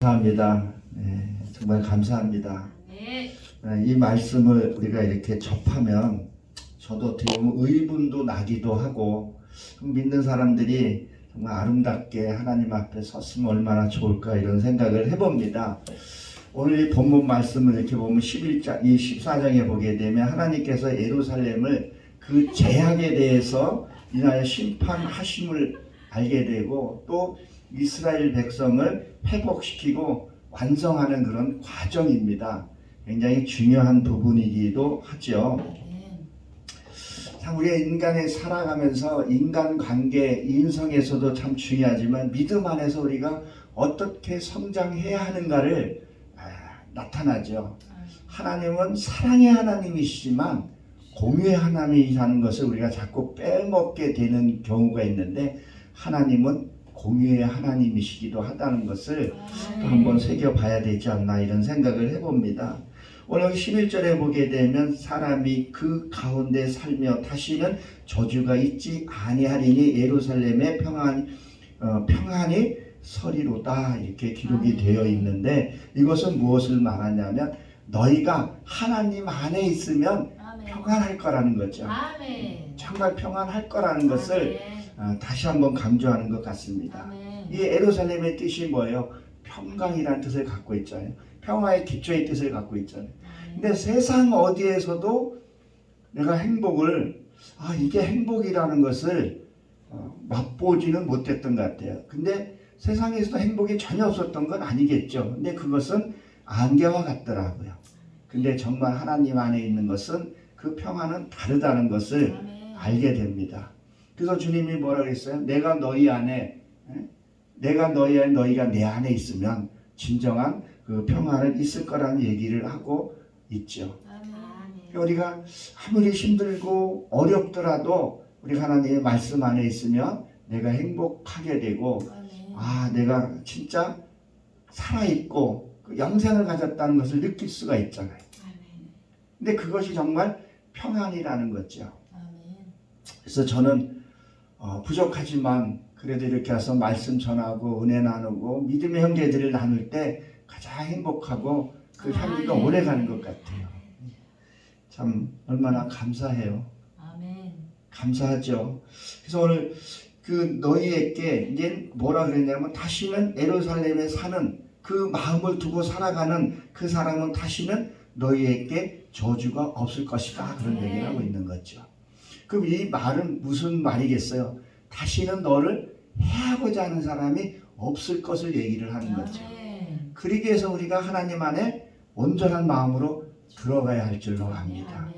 감사합니다. 네, 정말 감사합니다. 네. 이 말씀을 우리가 이렇게 접하면 저도 어떻게 보면 의분도 나기도 하고 믿는 사람들이 정말 아름답게 하나님 앞에 섰으면 얼마나 좋을까 이런 생각을 해봅니다. 오늘 이 본문 말씀을 이렇게 보면 11장, 이 14장에 보게 되면 하나님께서 예루살렘을 그 재앙에 대해서 인하여 심판하심을 알게 되고 또 이스라엘 백성을 회복시키고 완성하는 그런 과정입니다. 굉장히 중요한 부분이기도 하죠. 참 우리가 인간에 살아가면서 인간관계, 인성에서도 참 중요하지만 믿음 안에서 우리가 어떻게 성장해야 하는가를 나타나죠. 하나님은 사랑의 하나님이시지만 공유의 하나님이라는 것을 우리가 자꾸 빼먹게 되는 경우가 있는데 하나님은 공유의 하나님이시기도 하다는 것을 또 한번 새겨봐야 되지 않나 이런 생각을 해봅니다. 오늘 11절에 보게 되면 사람이 그 가운데 살며 다시는 저주가 있지 아니하리니 예루살렘의 평안이 서리로다 이렇게 기록이 되어 있는데 이것은 무엇을 말하냐면 너희가 하나님 안에 있으면 평안할 거라는 거죠. 정말 평안할 거라는 것을 다시 한번 강조하는 것 같습니다. 이 예루살렘의 뜻이 뭐예요? 평강이라는 뜻을 갖고 있잖아요. 평화의 기초의 뜻을 갖고 있잖아요. 근데 세상 어디에서도 내가 행복을 이게 행복이라는 것을 맛보지는 못했던 것 같아요. 근데 세상에서도 행복이 전혀 없었던 건 아니겠죠. 근데 그것은 안개와 같더라고요. 근데 정말 하나님 안에 있는 것은 그 평화는 다르다는 것을 알게 됩니다. 그래서 주님이 뭐라 그랬어요? 내가 너희 안에 너희가 내 안에 있으면 진정한 그 평화는 있을 거라는 얘기를 하고 있죠. 우리가 아무리 힘들고 어렵더라도 우리가 하나님의 말씀 안에 있으면 내가 행복하게 되고 내가 진짜 살아있고 그 영생을 가졌다는 것을 느낄 수가 있잖아요. 근데 그것이 정말 평안이라는 거죠. 그래서 저는 부족하지만 그래도 이렇게 와서 말씀 전하고 은혜 나누고 믿음의 형제들을 나눌 때 가장 행복하고 그 향기가 오래 가는 것 같아요. 참 얼마나 감사해요. 감사하죠. 그래서 오늘 그 너희에게 이제 뭐라 그랬냐면 다시는 예루살렘에 사는 그 마음을 두고 살아가는 그 사람은 다시는 너희에게 저주가 없을 것이다 그런 얘기를 하고 있는 거죠. 그럼 이 말은 무슨 말이겠어요? 다시는 너를 해하고자 하는 사람이 없을 것을 얘기를 하는 거죠. 그러기 위해서 우리가 하나님 안에 온전한 마음으로 들어가야 할 줄로 압니다.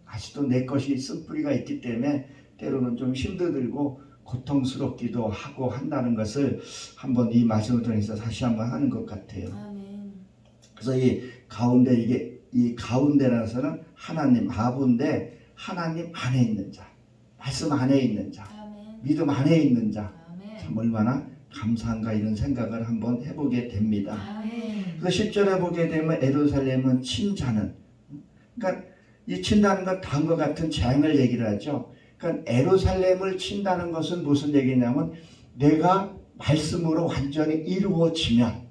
아직도 내 것이 쓴뿌리가 있기 때문에 때로는 좀 힘들고 고통스럽기도 하고 한다는 것을 한번 이 말씀을 통해서 다시 한번 하는 것 같아요. 그래서 이 가운데라서는 하나님 아부인데 하나님 안에 있는 자, 말씀 안에 있는 자, 믿음 안에 있는 자, 참 얼마나 감사한가 이런 생각을 한번 해보게 됩니다. 그래서 10절에 보게 되면 예루살렘은 친자는, 그러니까 이 친다는 건 다음과 같은 재앙을 얘기를 하죠. 그러니까 예루살렘을 친다는 것은 무슨 얘기냐면 내가 말씀으로 완전히 이루어지면,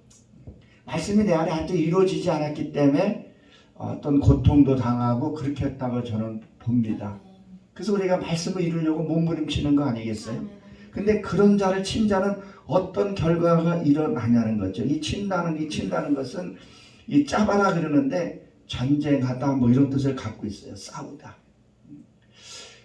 말씀이 내 안에 아직 이루어지지 않았기 때문에 어떤 고통도 당하고 그렇게 했다고 저는 봅니다. 그래서 우리가 말씀을 이루려고 몸부림치는 거 아니겠어요? 근데 그런 자를 친자는 어떤 결과가 일어나냐는 거죠. 이 친다는 것은 이 짜바라 그러는데 전쟁하다 뭐 이런 뜻을 갖고 있어요. 싸우다.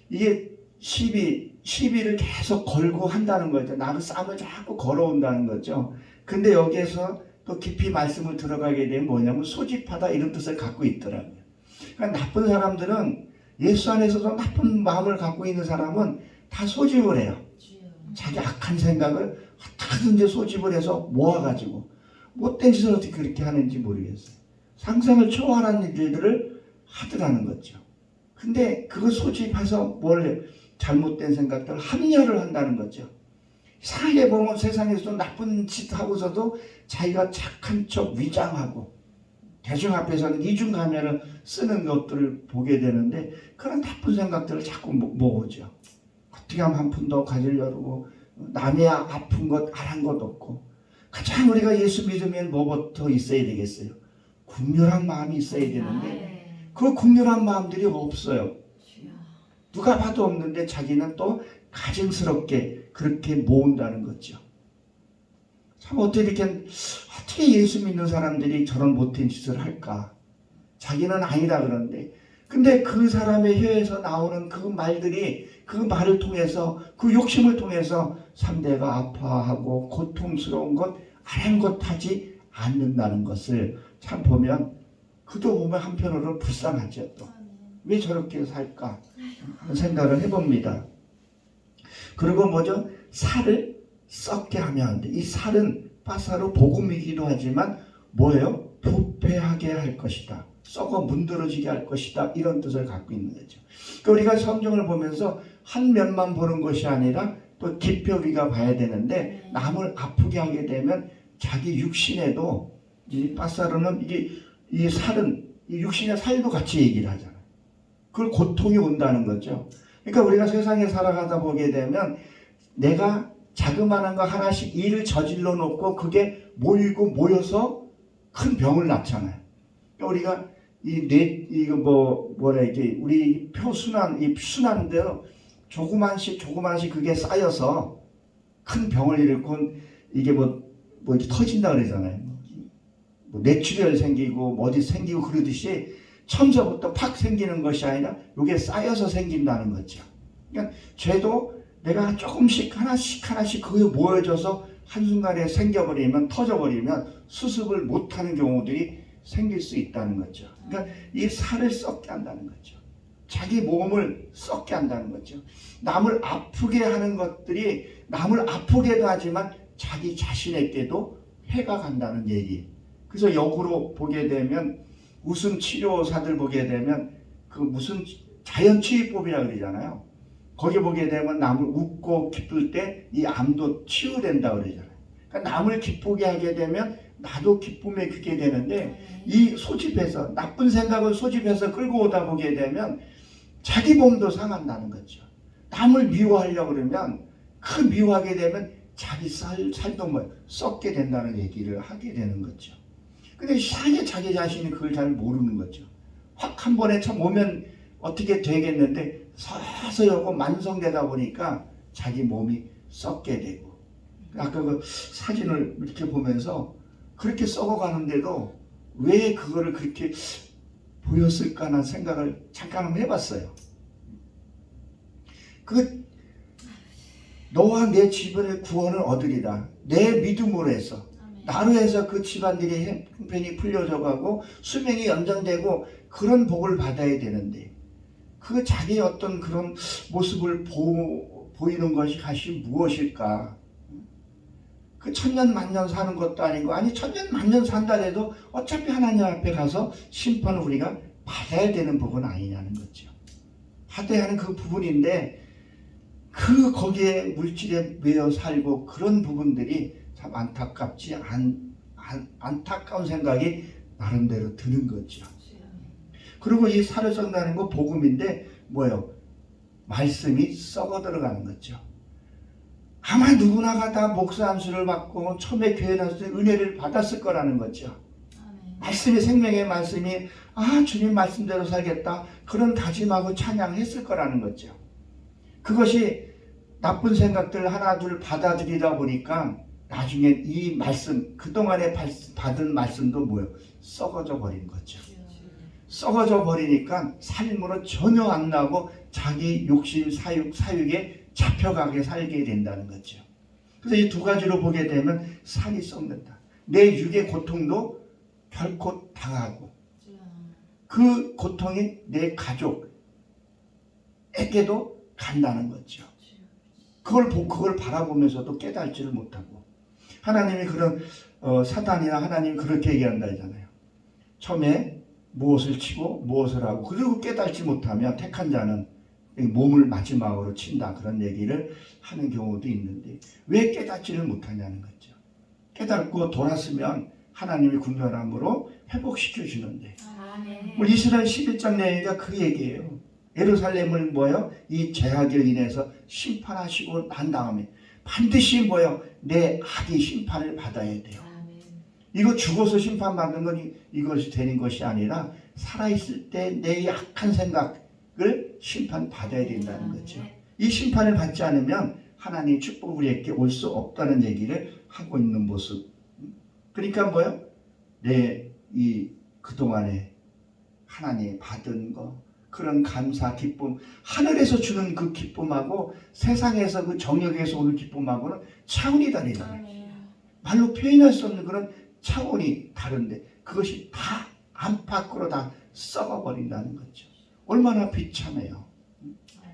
이게 시비를 계속 걸고 한다는 거죠. 나는 싸움을 자꾸 걸어온다는 거죠. 근데 여기에서 또 깊이 말씀을 들어가게 되면 뭐냐면 소집하다 이런 뜻을 갖고 있더라고요. 그러니까 나쁜 사람들은 예수 안에서도 나쁜 마음을 갖고 있는 사람은 다 소집을 해요. 자기 악한 생각을 어떻게든지 소집을 해서 모아가지고 못된 짓을 어떻게 그렇게 하는지 모르겠어요. 상상을 초월하는 일들을 하더라는 거죠. 근데 그걸 소집해서 잘못된 생각들을 합리화를 한다는 거죠. 이상하게 보면 세상에서도 나쁜 짓 하고서도 자기가 착한 척 위장하고 대중 앞에서는 이중가면을 쓰는 것들을 보게 되는데 그런 나쁜 생각들을 자꾸 모으죠. 어떻게 하면 한 푼 더 가지려고 남의 아픈 것 안 한 것 없고 가장 우리가 예수 믿으면 뭐부터 있어야 되겠어요? 긍휼한 마음이 있어야 되는데 그 긍휼한 마음들이 없어요. 누가 봐도 없는데 자기는 또 가증스럽게 그렇게 모은다는 거죠. 참 어떻게 예수 믿는 사람들이 저런 못된 짓을 할까? 자기는 아니다 그러는데, 근데 그 사람의 혀에서 나오는 그 말들이, 그 말을 통해서, 그 욕심을 통해서 상대가 아파하고 고통스러운 것 아랑곳하지 않는다는 것을 참 보면, 그도 보면 한편으로 불쌍하죠. 또 왜 저렇게 살까 하는 생각을 해봅니다. 그리고 뭐죠? 살을 썩게 하면 안 돼. 이 살은 바사로 복음이기도 하지만 뭐예요? 부패하게 할 것이다. 썩어 문드러지게 할 것이다. 이런 뜻을 갖고 있는 거죠. 그러니까 우리가 성경을 보면서 한 면만 보는 것이 아니라 또 뒷표기가 봐야 되는데, 남을 아프게 하게 되면 자기 육신에도, 이 바사로는 이 살은 이 육신의 살도 같이 얘기를 하잖아요. 그걸 고통이 온다는 거죠. 그러니까 우리가 세상에 살아가다 보게 되면 내가 자그마한 거 하나씩 일을 저질러 놓고 그게 모이고 모여서 큰 병을 낳잖아요. 그러니까 우리가 우리 이 순환대로 조그만씩 그게 쌓여서 큰 병을 일으켜 이게 이렇게 터진다 그러잖아요. 뇌출혈 생기고 어디 생기고 그러듯이 처음서부터 팍 생기는 것이 아니라 이게 쌓여서 생긴다는 거죠. 그러니까 죄도 내가 조금씩 하나씩 그게 모여져서 한순간에 생겨버리면, 터져버리면 수습을 못하는 경우들이 생길 수 있다는 거죠. 그러니까 이 살을 썩게 한다는 거죠. 자기 몸을 썩게 한다는 거죠. 남을 아프게 하는 것들이 남을 아프게도 하지만 자기 자신에게도 해가 간다는 얘기. 그래서 역으로 보게 되면 무슨 치료사들 보게 되면 그 무슨 자연치유법이라 그러잖아요. 거기 보게 되면 남을 웃고 기쁠 때 이 암도 치유된다 그러잖아요. 그러니까 남을 기쁘게 하게 되면 나도 기쁨에 그게 되는데, 이 소집해서 나쁜 생각을 소집해서 끌고 오다 보게 되면 자기 몸도 상한다는 거죠. 남을 미워하려고 그러면 그 미워하게 되면 자기 살도 썩게 된다는 얘기를 하게 되는 거죠. 근데 이상하게 자기 자신이 그걸 잘 모르는 거죠. 확 한 번에 참 오면 어떻게 되겠는데 서서히 오고 만성되다 보니까 자기 몸이 썩게 되고, 아까 그 사진을 이렇게 보면서 그렇게 썩어가는데도 왜 그거를 그렇게 보였을까라는 생각을 잠깐 한번 해봤어요. 너와 내 집안의 구원을 얻으리라. 내 믿음으로 해서, 나로 해서 그 집안들이 형편이 풀려져 가고 수명이 연장되고 그런 복을 받아야 되는데, 그 자기의 어떤 그런 모습을 보이는 것이 다시 무엇일까? 그 천년 만년 사는 것도 아니고, 아니 천년 만년 산다 해도 어차피 하나님 앞에 가서 심판을 우리가 받아야 되는 부분 아니냐는 거죠. 받아야 하는 그 부분인데, 거기에 물질에 매여 살고 그런 부분들이 참 안타까운 생각이 나름대로 드는 거죠. 그리고 이 살을 썩는다는 거 복음인데 뭐예요? 말씀이 썩어 들어가는 거죠. 아마 누구나가 다 목사 안수를 받고 처음에 교회 나왔을 때 은혜를 받았을 거라는 거죠. 말씀이, 생명의 말씀이 주님 말씀대로 살겠다 그런 다짐하고 찬양했을 거라는 거죠. 그것이 나쁜 생각들 하나 둘 받아들이다 보니까 나중에 이 말씀, 그동안에 받은 말씀도 뭐예요? 썩어져 버린 거죠. 썩어져 버리니까 삶으로 전혀 안 나고 자기 욕심, 사육에 잡혀가게 살게 된다는 거죠. 그래서 이 두 가지로 보게 되면 살이 썩는다. 내 육의 고통도 결코 당하고, 그 고통이 내 가족에게도 간다는 거죠. 그걸 바라보면서도 깨달지를 못하고, 하나님이 그런 사단이나 하나님이 그렇게 얘기한다 하잖아요. 처음에 무엇을 치고 무엇을 하고 그리고 깨달지 못하면 택한 자는 몸을 마지막으로 친다, 그런 얘기를 하는 경우도 있는데 왜 깨닫지를 못하냐는 거죠. 깨닫고 돌았으면 하나님이 군별함으로 회복시켜 주는데, 이스라엘 11장 내용이 그 얘기예요. 예루살렘을 이 죄악을 인해서 심판하시고 난 다음에 반드시 뭐예요? 내 악이 심판을 받아야 돼요. 이거 죽어서 심판받는 건 이것이 되는 것이 아니라 살아있을 때 내 악한 생각을 심판받아야 된다는 거죠. 이 심판을 받지 않으면 하나님의 축복이 우리에게 올 수 없다는 얘기를 하고 있는 모습. 그러니까 뭐요? 그동안에 하나님이 받은 거, 그런 감사, 기쁨, 하늘에서 주는 그 기쁨하고 세상에서 그 정욕에서 오는 기쁨하고는 차원이 다르잖아요. 말로 표현할 수 없는 그런 차원이 다른데 그것이 다 안팎으로 다 썩어버린다는 거죠. 얼마나 비참해요.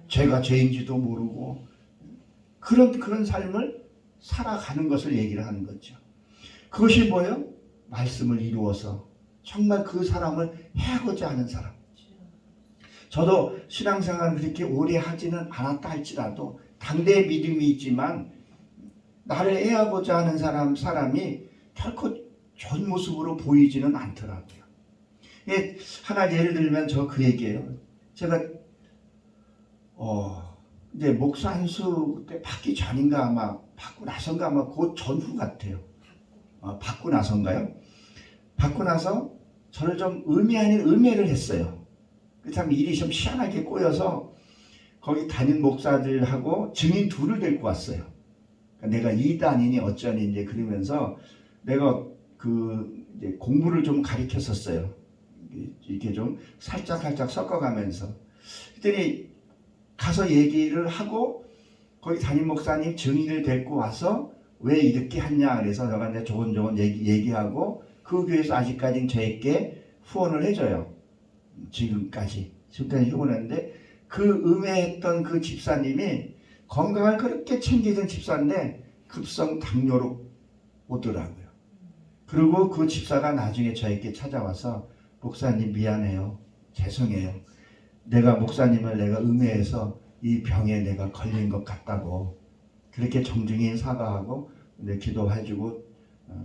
죄가 죄인지도 모르고 그런 삶을 살아가는 것을 얘기를 하는 거죠. 그것이 뭐예요? 말씀을 이루어서 정말 그 사람을 해하고자 하는 사람. 저도 신앙생활을 그렇게 오래 하지는 않았다 할지라도 당대의 믿음이 있지만 나를 해하고자 하는 사람이 결코 좋은 모습으로 보이지는 않더라고요. 하나 예를 들면 저 그 얘기예요. 제가 이제 목사 한수 때 받기 전인가 아마 받고 나선가 아마 그 전후 같아요. 받고 나선가요? 받고 나서 저를 좀 의미 아닌 음해를 했어요. 참 일이 좀 희한하게 꼬여서 거기 담임 목사들하고 증인 둘을 데리고 왔어요. 그러니까 내가 이단이니 어쩌니 이제 그러면서 내가 이제 공부를 좀 가르쳤었어요. 이렇게 좀 살짝 섞어가면서. 그랬더니 가서 얘기를 하고 거기 담임 목사님 증인을 데리고 와서 왜 이렇게 했냐 그래서 내가 이제 조곤조곤 얘기하고 그 교회에서 아직까지는 저에게 후원을 해줘요. 지금까지 후원했는데 그 음해했던 그 집사님이 건강을 그렇게 챙기던 집사인데 급성 당뇨로 오더라고요. 그리고 그 집사가 나중에 저에게 찾아와서 목사님 미안해요. 죄송해요. 내가 목사님을 내가 음해해서 이 병에 내가 걸린 것 같다고 그렇게 정중히 사과하고 기도해주고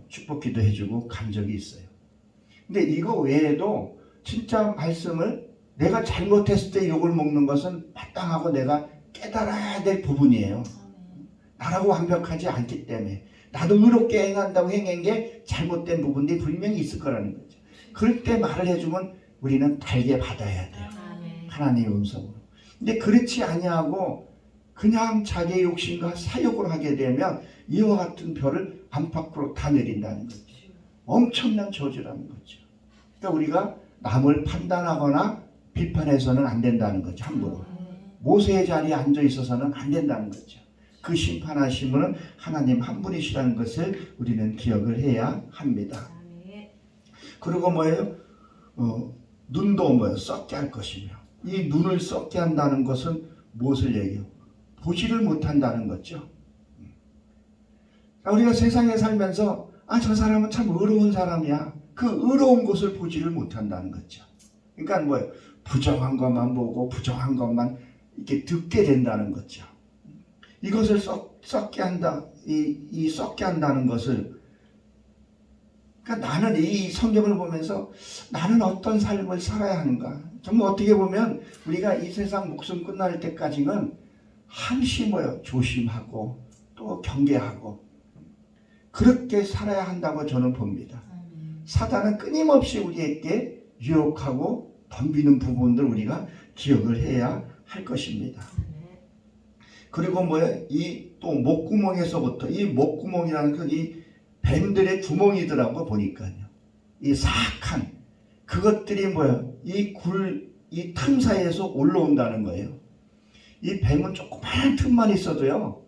축복기도 해주고 간 적이 있어요. 근데 이거 외에도 진짜 말씀을 내가 잘못했을 때 욕을 먹는 것은 마땅하고 내가 깨달아야 될 부분이에요. 나라고 완벽하지 않기 때문에 나도 의롭게 행한다고 행한 게 잘못된 부분들이 분명히 있을 거라는 거죠. 그럴 때 말을 해주면 우리는 달게 받아야 돼요. 하나님의 음성으로. 근데 그렇지 아니하고 그냥 자기의 욕심과 사욕을 하게 되면 이와 같은 별을 안팎으로 다 내린다는 거죠. 엄청난 저주라는 거죠. 그러니까 우리가 남을 판단하거나 비판해서는 안 된다는 거죠. 함부로. 모세의 자리에 앉아 있어서는 안 된다는 거죠. 그 심판하심은 하나님 한 분이시라는 것을 우리는 기억을 해야 합니다. 그리고 뭐예요? 눈도 뭐예요? 썩게 할 것이며 이 눈을 썩게 한다는 것은 무엇을 얘기해요? 보지를 못한다는 거죠. 우리가 세상에 살면서 저 사람은 참 의로운 사람이야. 그 의로운 것을 보지를 못한다는 거죠. 그러니까 뭐예요? 부정한 것만 보고 부정한 것만 이렇게 듣게 된다는 거죠. 이것을 썩게 한다. 이 썩게 한다는 것을 그러니까 나는 이 성경을 보면서 나는 어떤 삶을 살아야 하는가. 정말 어떻게 보면 우리가 이 세상 목숨 끝날 때까지는 항시 뭐요? 조심하고 또 경계하고 그렇게 살아야 한다고 저는 봅니다. 사단은 끊임없이 우리에게 유혹하고 덤비는 부분들 우리가 기억을 해야 할 것입니다. 그리고 뭐야? 이 또 목구멍에서부터 이 목구멍이라는 건 이 뱀들의 구멍이더라고 보니까요. 이 사악한 그것들이 뭐야? 이 틈 사이에서 올라온다는 거예요. 이 뱀은 조그마한 틈만 있어도요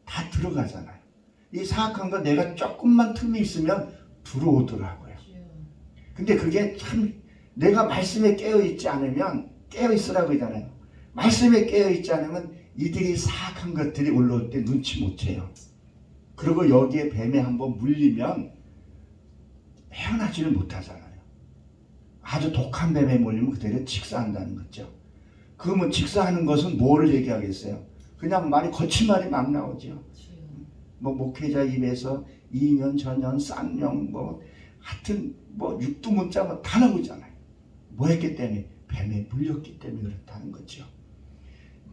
다 들어가잖아요. 이 사악한 거 내가 조금만 틈이 있으면 들어오더라고요. 근데 그게 참 내가 말씀에 깨어있지 않으면 깨어있으라고 하잖아요. 말씀에 깨어있지 않으면 이들이 사악한 것들이 올라올 때 눈치 못 채요. 그리고 여기에 뱀에 한번 물리면 헤어나지를 못하잖아요. 아주 독한 뱀에 물리면 그대로 직사한다는 거죠. 그러면 직사하는 것은 뭐를 얘기하겠어요? 그냥 말이 거친 말이 막 나오죠. 뭐 목회자 입에서 2년 전년 쌍용 하여튼 육두문자 다 나오잖아요. 뭐 했기 때문에? 뱀에 물렸기 때문에 그렇다는 거죠.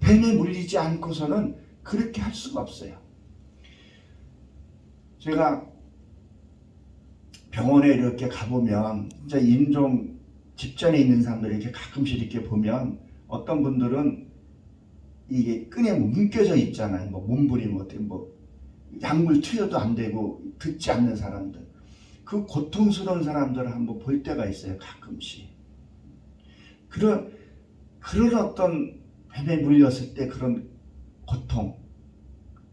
뱀에 물리지 않고서는 그렇게 할 수가 없어요. 제가 병원에 이렇게 가보면 진짜 임종 직전에 있는 사람들 이렇게 가끔씩 이렇게 보면 어떤 분들은 이게 끈에 묶여져 있잖아요. 뭐 몸부림 어떻게 뭐 약물 투여도 안 되고 듣지 않는 사람들, 그 고통스러운 사람들을 한번 볼 때가 있어요. 가끔씩 그런 어떤 뱀에 물렸을 때 그런 고통.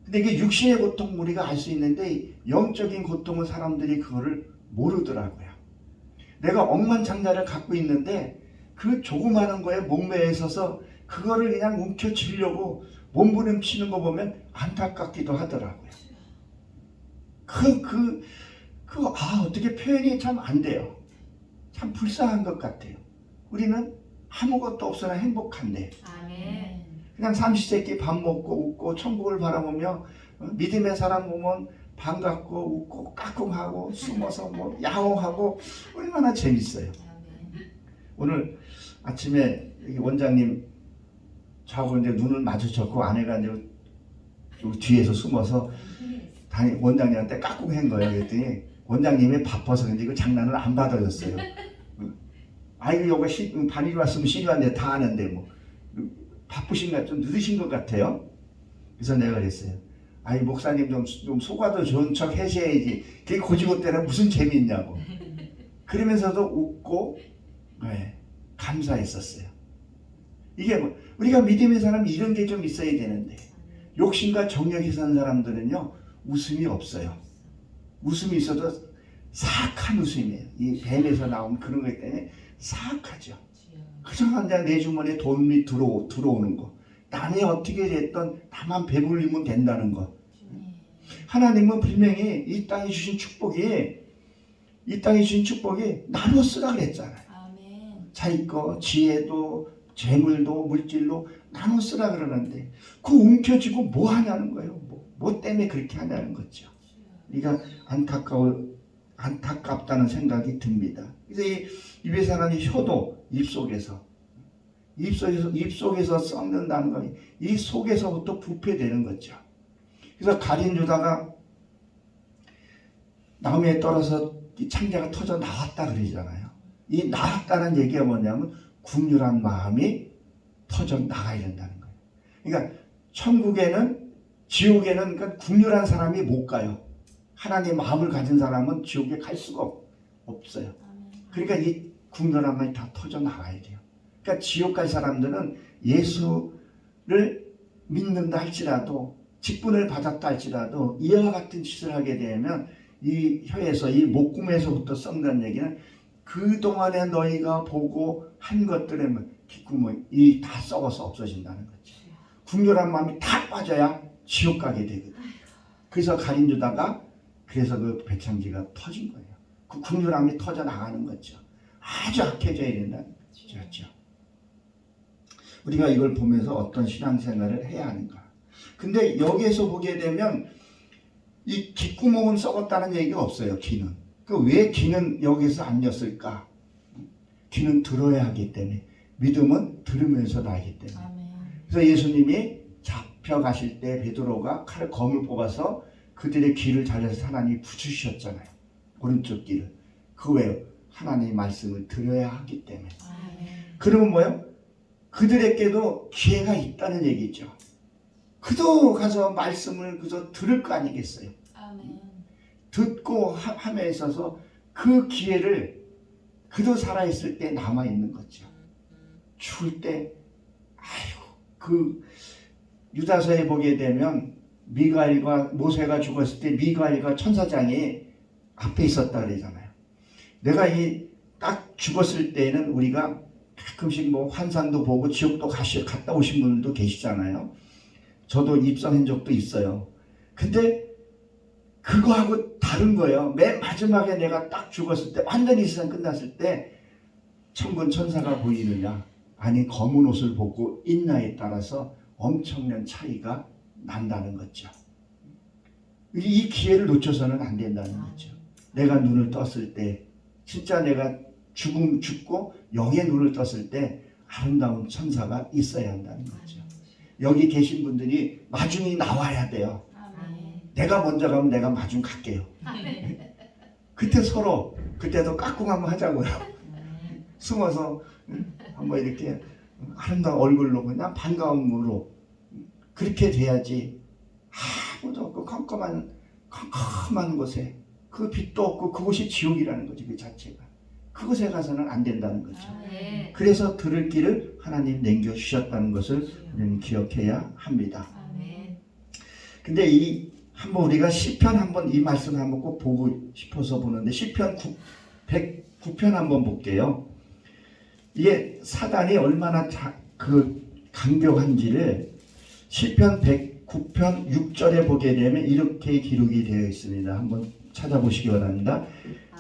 근데 이게 육신의 고통 우리가 알 수 있는데 영적인 고통은 사람들이 그거를 모르더라고요. 내가 억만장자를 갖고 있는데 그 조그마한 거에 목매에 있어서 그거를 그냥 움켜쥐려고 몸부림치는 거 보면 안타깝기도 하더라고요. 어떻게 표현이 참 안 돼요. 참 불쌍한 것 같아요. 우리는 아무것도 없으나 행복한데 아멘. 그냥 삼시세끼 밥 먹고 웃고 천국을 바라보며 믿음의 사람 보면 반갑고 웃고 까꿍하고 숨어서 뭐 야호하고 얼마나 재밌어요. 오늘 아침에 원장님 저하고 이제 눈을 마주쳤고 아내가 이제 여기 뒤에서 숨어서 원장님한테 까꿍한 거예요. 그랬더니 원장님이 바빠서 그런지 그 장난을 안 받아줬어요. 아이고 요거 반일이 왔으면 시리한데 다 아는데 뭐 바쁘신가 좀 늦으신 것 같아요. 그래서 내가 그랬어요. 아이 목사님 좀 속아도 좋은 척 해셔야지. 그게 고지고 때는 무슨 재미있냐고. 그러면서도 웃고 감사했었어요. 이게 뭐 우리가 믿음의 사람 이런 게 좀 있어야 되는데 욕심과 정력이 사는 사람들은요 웃음이 없어요. 웃음이 있어도 사악한 웃음이에요. 이 뱀에서 나온 그런 것 때문에 사악하죠. 그저 그냥 내 주머니에 돈이 들어오는 거. 남이 어떻게 됐던 나만 배불리면 된다는 거. 하나님은 분명히 이 땅에 주신 축복이 나눠 쓰라 그랬잖아요. 자기 거 지혜도 재물도 물질로 나눠 쓰라 그러는데 그 움켜쥐고 뭐 하냐는 거예요. 뭐 때문에 그렇게 하냐는 거죠. 우리가 안타깝다는 생각이 듭니다. 그래서 이 입에 사람이 효도 입속에서 썩는다는 거, 이 속에서부터 부패되는 거죠. 그래서 가룟 유다가 나무에 떨어서 이 창자가 터져 나왔다 그러잖아요. 이 나왔다는 얘기가 뭐냐면 국률한 마음이 터져 나가야 된다는 거예요. 그러니까 천국에는 지옥에는 그러니까 국률한 사람이 못 가요. 하나님의 마음을 가진 사람은 지옥에 갈 수가 없어요. 그러니까 이 국률한 마음이 다 터져 나가야 돼요. 그러니까 지옥 갈 사람들은 예수를 믿는다 할지라도 직분을 받았다 할지라도 이와 같은 짓을 하게 되면 이 혀에서 이 목구멍에서부터 썩는 얘기는 그동안에 너희가 보고 한 것들의 귓구멍이 다 썩어서 없어진다는 거죠. 국률한 마음이 다 빠져야 지옥 가게 되거든. 그래서 가룟 유다가 그래서 그 배창기가 터진 거예요. 그 국률함이 터져 나가는 거죠. 아주 악해져야 된다는 거죠. 우리가 이걸 보면서 어떤 신앙생활을 해야 하는가. 근데 여기에서 보게 되면 이 귓구멍은 썩었다는 얘기가 없어요. 귀는. 왜 귀는 여기서 안 였을까? 귀는 들어야 하기 때문에. 믿음은 들으면서 나기 때문에. 그래서 예수님이 잡혀가실 때 베드로가 검을 뽑아서 그들의 귀를 잘라서 하나님이 붙이셨잖아요. 오른쪽 귀를. 그 왜요? 하나님의 말씀을 들어야 하기 때문에. 그러면 뭐예요? 그들에게도 기회가 있다는 얘기죠. 그도 가서 말씀을 그저 들을 거 아니겠어요. 듣고 함에 있어서 그 기회를 그도 살아있을 때 남아있는 거죠. 죽을 때 그 유다서에 보게 되면 미가엘과 모세가 죽었을 때 미가엘과 천사장이 앞에 있었다 그러잖아요. 내가 딱 죽었을 때는 우리가 가끔씩 뭐 환상도 보고 지옥도 갔다 오신 분들도 계시잖아요. 저도 입성한 적도 있어요. 근데 그거하고 다른 거예요. 맨 마지막에 내가 딱 죽었을 때 완전히 세상 끝났을 때 천군 천사가 보이느냐 아니 검은 옷을 벗고 있냐에 따라서 엄청난 차이가 난다는 거죠. 이 기회를 놓쳐서는 안 된다는 거죠. 내가 눈을 떴을 때 진짜 내가 죽고 영의 눈을 떴을 때 아름다운 천사가 있어야 한다는 거죠. 여기 계신 분들이 마중이 나와야 돼요. 내가 먼저 가면 내가 마중 갈게요. 그때 서로 그때도 까꿍 한번 하자고요. 숨어서 한번 이렇게 아름다운 얼굴로 그냥 반가움으로 그렇게 돼야지. 아무도 없고 컴컴한 곳에 그 빛도 없고 그곳이 지옥이라는 거지. 그 자체가 그곳에 가서는 안 된다는 거죠. 그래서 들을 길을 하나님 남겨주셨다는 것을 우리는 기억해야 합니다. 근데 한번 우리가 시편 한번 이 말씀을 한번 꼭 보고 싶어서 보는데 시편 109편 한번 볼게요. 이게 사단이 얼마나 강력한지를 시편 109편 6절에 보게 되면 이렇게 기록이 되어 있습니다. 한번 찾아보시기 바랍니다.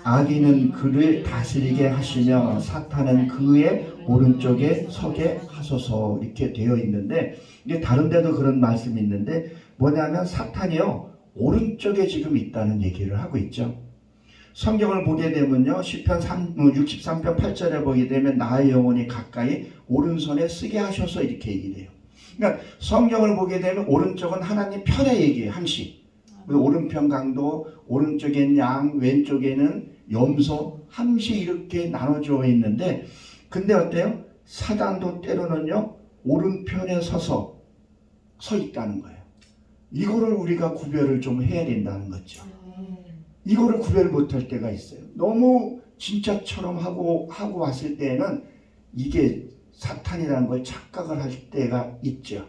악인은 그를 다스리게 하시며 사탄은 그의 오른쪽에 서게 하소서 이렇게 되어 있는데 이게 다른 데도 그런 말씀이 있는데 뭐냐면 사탄이요 오른쪽에 지금 있다는 얘기를 하고 있죠. 성경을 보게 되면요 시편 63편 8절에 보게 되면 나의 영혼이 가까이 오른손에 쓰게 하셔서 이렇게 얘기를 해요. 그러니까 성경을 보게 되면 오른쪽은 하나님 편의 얘기예요. 항시 오른편 강도, 오른쪽에는 양, 왼쪽에는 염소, 함시 이렇게 나눠져 있는데 근데 어때요? 사단도 때로는요 오른편에 서 있다는 거예요. 이거를 우리가 구별을 좀 해야 된다는 거죠. 이거를 구별 못할 때가 있어요. 너무 진짜처럼 하고 왔을 때는 이게 사탄이라는 걸 착각을 할 때가 있죠.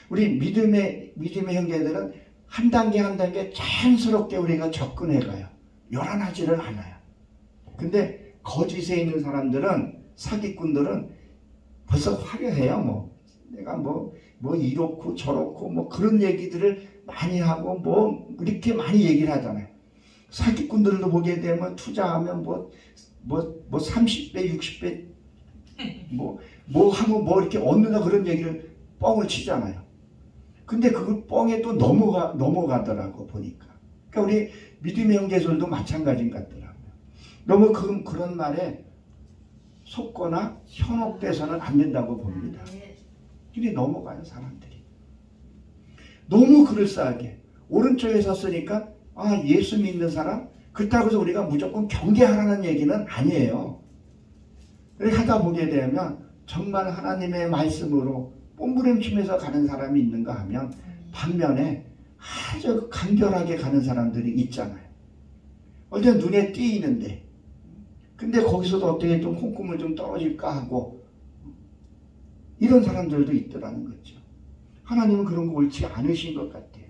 우리 믿음의 형제들은 한 단계 한 단계 자연스럽게 우리가 접근해 가요. 요란하지를 않아요. 근데 거짓에 있는 사람들은 사기꾼들은 벌써 화려해요. 내가 이렇고 저렇고 그런 얘기들을 많이 하고 이렇게 많이 얘기를 하잖아요. 사기꾼들도 보게 되면 투자하면 30배 60배 하면 이렇게 얻는다 그런 얘기를 뻥을 치잖아요. 근데 그걸 뻥에 또 넘어가더라고 보니까. 그러니까 우리 믿음의 형제들도 마찬가지인 것 같더라고요. 너무 그런 말에 속거나 현혹돼서는 안 된다고 봅니다. 근데 넘어가요 사람들이. 너무 그럴싸하게 오른쪽에 섰으니까 예수 믿는 사람 그렇다고 해서 우리가 무조건 경계하라는 얘기는 아니에요. 그렇게 하다 보게 되면 정말 하나님의 말씀으로 뽐부림치면서 가는 사람이 있는가 하면 반면에 아주 간결하게 가는 사람들이 있잖아요. 어제 눈에 띄이는데 근데 거기서도 어떻게 좀 콩고물 좀 떨어질까 하고 이런 사람들도 있더라는 거죠. 하나님은 그런 거 옳지 않으신 것 같아요.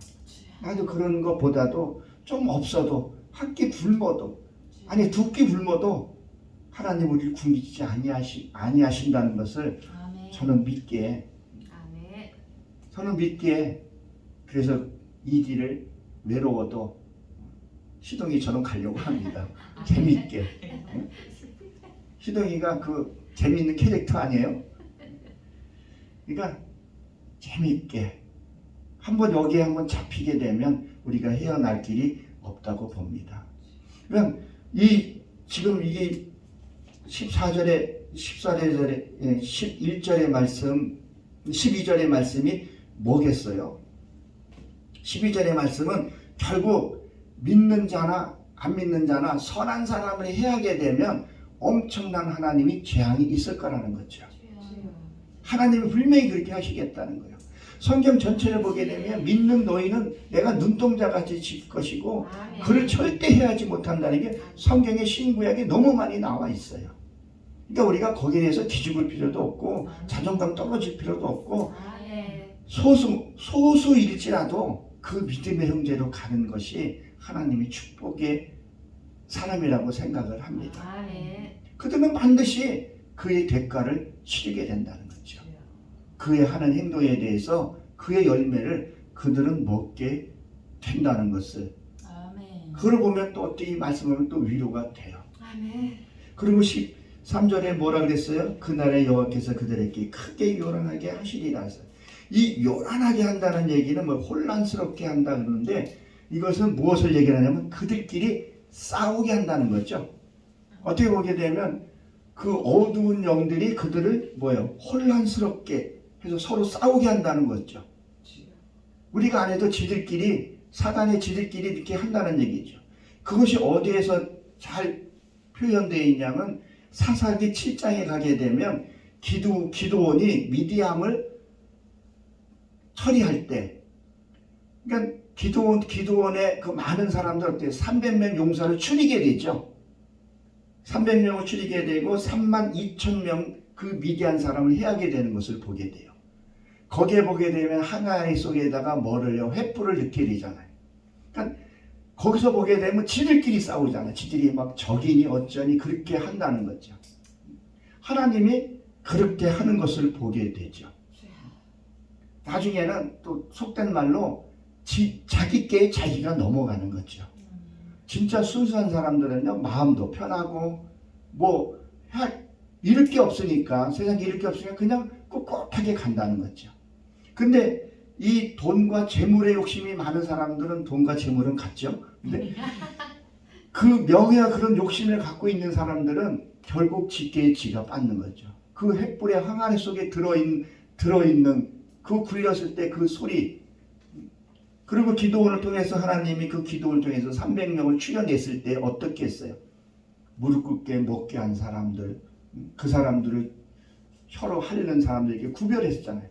나도 그런 것보다도 좀 없어도 한 끼 굶어도 아니 두 끼 굶어도 하나님 우리를 굶기지 아니하신다는 것을 저는 믿기에 그래서 이 길을 외로워도 시동이처럼 가려고 합니다. 재밌게. 시동이가 그 재밌는 캐릭터 아니에요? 그러니까 재밌게 한번 여기에 한번 잡히게 되면 우리가 헤어날 길이 없다고 봅니다. 그럼 지금 이게 11절의 말씀 12절의 말씀이 뭐겠어요? 12절의 말씀은 결국 믿는 자나 안 믿는 자나 선한 사람을 해하게 되면 엄청난 하나님이 재앙이 있을 거라는 거죠. 하나님이 분명히 그렇게 하시겠다는 거예요. 성경 전체를 보게 되면 믿는 너희는 내가 눈동자같이 질 것이고 그를 절대 해하지 못한다는 게 성경의 신구약에 너무 많이 나와 있어요. 그러니까 우리가 거기에 대해서 기죽을 필요도 없고 자존감 떨어질 필요도 없고 소수일지라도 그 믿음의 형제로 가는 것이 하나님의 축복의 사람이라고 생각을 합니다. 그들은 반드시 그의 대가를 치르게 된다는 거죠. 그의 하는 행동에 대해서 그의 열매를 그들은 먹게 된다는 것을 그걸 보면 또 이 말씀을 또 위로가 돼요. 그리고 13절에 뭐라 그랬어요? 그날에 여호와께서 그들에게 크게 요란하게 하시리라. 이 요란하게 한다는 얘기는 혼란스럽게 한다 그러는데 이것은 무엇을 얘기하냐면 그들끼리 싸우게 한다는 거죠. 어떻게 보게 되면 그 어두운 영들이 그들을 혼란스럽게 해서 서로 싸우게 한다는 거죠. 우리가 안 해도 지들끼리 사단이 지들끼리 이렇게 한다는 얘기죠. 그것이 어디에서 잘 표현되어 있냐면 사사기 7장에 가게 되면 기드온이 미디암을 처리할 때, 그러니까 기드온의 그 많은 사람들 어때요? 300명 용사를 추리게 되죠. 300명을 추리게 되고 32,000명 그 미디안 사람을 해하게 되는 것을 보게 돼요. 거기에 보게 되면 항아리 속에다가 뭐를요? 횃불을 넣게 되잖아요. 그러니까 거기서 보게 되면 지들끼리 싸우잖아요. 지들이 막 적이니 어쩌니 그렇게 한다는 거죠. 하나님이 그렇게 하는 것을 보게 되죠. 나중에는 또 속된 말로 자기께 자기가 넘어가는 거죠. 진짜 순수한 사람들은요, 마음도 편하고 뭐 잃을 게 없으니까, 세상에 잃을 게 없으니까 그냥 꿋꿋하게 간다는 거죠. 근데 이 돈과 재물의 욕심이 많은 사람들은 돈과 재물은 같죠. 근데 그 명예와 그런 욕심을 갖고 있는 사람들은 결국 지게에 지가 빠는 거죠. 그 횃불의 항아리 속에 들어있는 그 굴렸을 때 그 소리, 그리고 기도원을 통해서 하나님이 그 기도를 통해서 300명을 추려냈을 때 어떻게 했어요? 무릎 꿇게 먹게 한 사람들, 그 사람들을 혀로 하려는 사람들에게 구별했잖아요.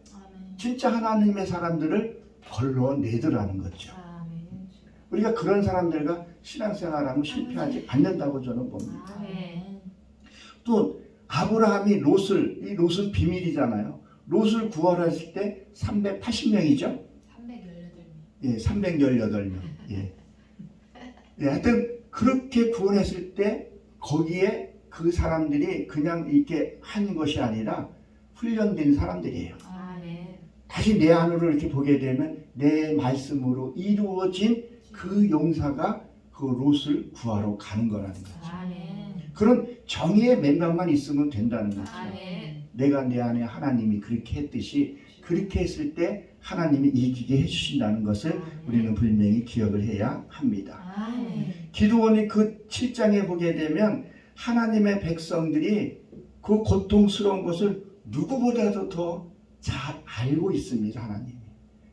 진짜 하나님의 사람들을 걸러내더라는 거죠. 우리가 그런 사람들과 신앙생활하면 실패하지 않는다고 저는 봅니다. 또 아브라함이 이 롯은 비밀이잖아요. 롯을 구원했을 때 380명이죠. 318명. 예, 318명. 예. 예, 하여튼 그렇게 구원했을 때 거기에 그 사람들이 그냥 이렇게 한 것이 아니라 훈련된 사람들이에요. 다시 내 안으로 이렇게 보게 되면 내 말씀으로 이루어진 그 용사가 그 롯을 구하러 가는 거라는 거죠. 그런 정의의 맹각만 있으면 된다는 거죠. 내가 내 안에 하나님이 그렇게 했듯이 그렇게 했을 때 하나님이 이기게 해주신다는 것을 우리는 분명히 기억을 해야 합니다. 기드온이 그 7장에 보게 되면 하나님의 백성들이 그 고통스러운 것을 누구보다도 더 잘 알고 있습니다. 하나님이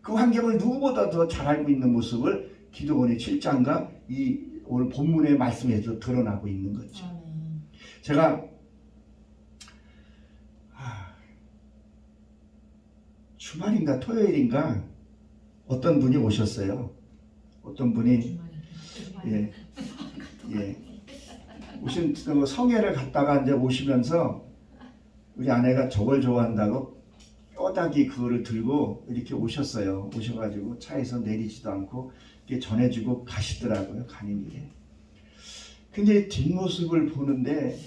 그 환경을 누구보다 더 잘 알고 있는 모습을 기드온의 7장과 이 오늘 본문의 말씀에서 드러나고 있는 거죠. 제가 주말인가 토요일인가 어떤 분이 오셨어요. 어떤 분이 오신 성회를 갔다가 이제 오시면서 우리 아내가 저걸 좋아한다고 뼈다귀 그거를 들고 이렇게 오셨어요. 오셔가지고 차에서 내리지도 않고 이렇게 전해주고 가시더라고요. 가는 길에. 근데 뒷모습을 보는데